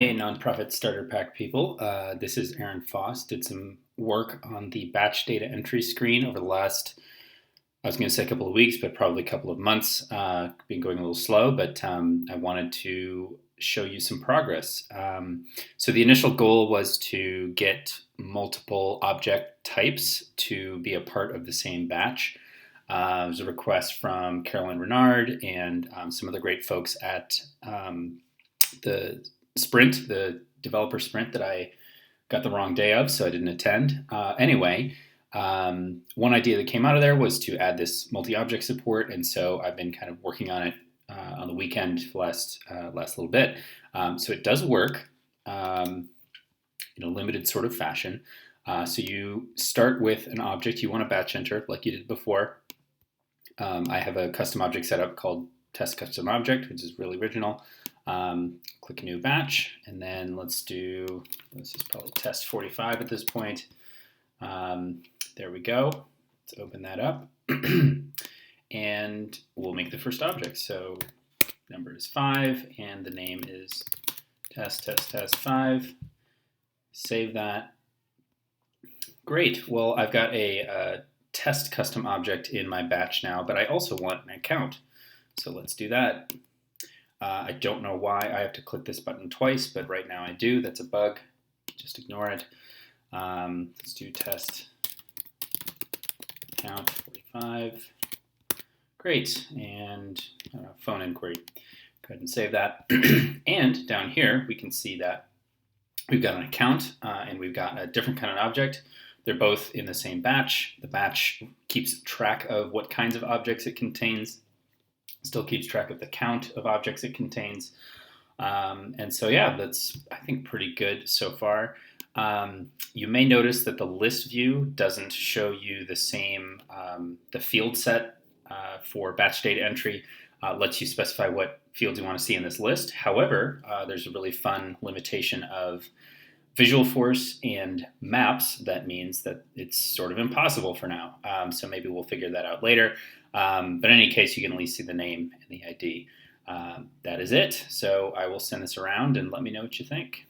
Hey, nonprofit starter pack people. This is Aaron Foss. Did some work on the batch data entry screen over the last, I was going to say a couple of weeks, but probably a couple of months. Been going a little slow, but I wanted to show you some progress. So the initial goal was to get multiple object types to be a part of the same batch. It was a request from Carolyn Renard and some of the great folks at the sprint, the developer sprint that I got the wrong day of, so I didn't attend. One idea that came out of there was to add this multi-object support, and so I've been kind of working on it on the weekend for last little bit. So it does work in a limited sort of fashion. So you start with an object you want to batch enter, like you did before. I have a custom object set up called test custom object, which is really original. Click new batch, and then this is probably test 45 at this point. There we go. Let's open that up. And we'll make the first object. So number is 5, and the name is test 5. Save that. Great. Well, I've got a test custom object in my batch now, but I also want an account. So let's do that. I don't know why I have to click this button twice, but right now I do. That's a bug. Just ignore it. Let's do test account 45. Great. And phone inquiry. Go ahead and save that. And down here, we can see that we've got an account and we've got a different kind of object. They're both in the same batch. The batch keeps track of what kinds of objects it contains, still keeps track of the count of objects it contains. And so, yeah, that's, I think, pretty good so far. You may notice that the list view doesn't show you the same, the field set for batch data entry lets you specify what fields you want to see in this list. However, there's a really fun limitation of visual force and maps. That means that it's sort of impossible for now. So maybe we'll figure that out later. But in any case, you can at least see the name and the ID. That is it. So I will send this around and let me know what you think.